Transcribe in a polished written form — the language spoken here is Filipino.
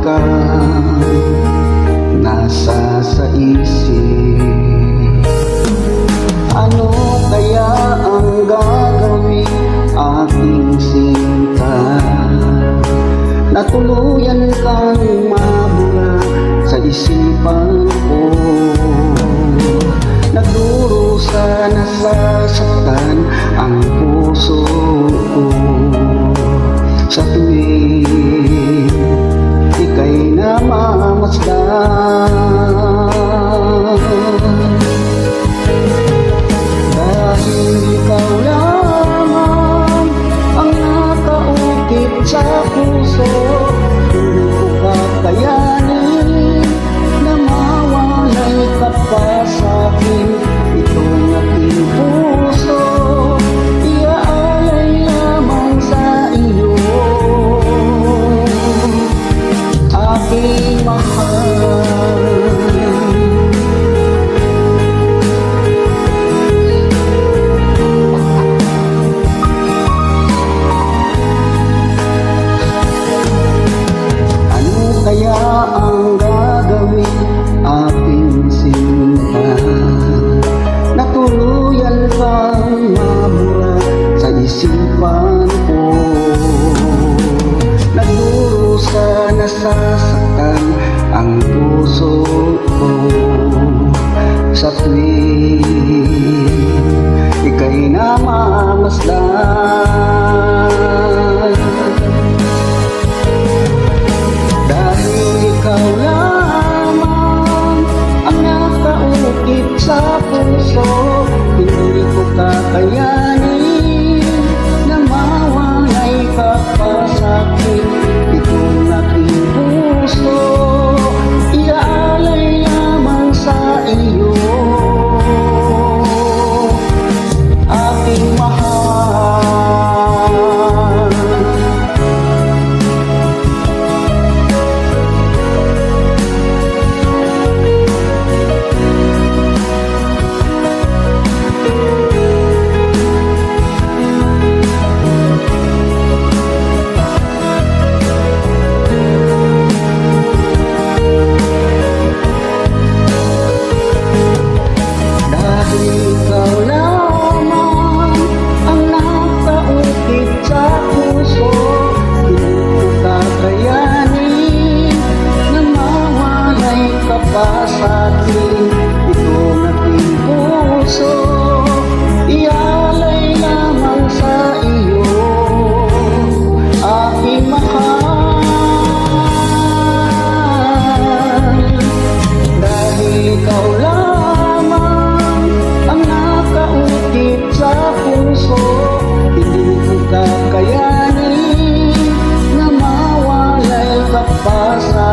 ka nasa sa isip. Ano kaya ang gagawin aking sinta na tuluyan kang mabura sa isipan ko? Nagdurusa na sasaktan ang puso ko sa tuwing ika'y namamasdan. Dahil ikaw lamang ang nakaukit sa puso, hindi ko kakayanin na mawalay ka pa sa'kin. Itong aking puso iaalay lamang sa iyo, aking mahal. Ano kaya ang gagawin aking sinta na tuluyan kang mabura sa isipan ko? Nagdurusa na sasaktan ang puso ko sa tuwing ika'y namamasdan. Dahil ikaw lamang ang nakaukit sa puso, hindi ko kakayanin na mawalay ka pa sa'kin. Itong aking puso iaalay lamang sa iyo, aking mahal. Sa'kin itong aking puso iaalay lamang sa iyo, aking mahal. Dahil ikaw lamang ang nakaukit sa puso, hindi ko kakayanin na mawalay ka pa sa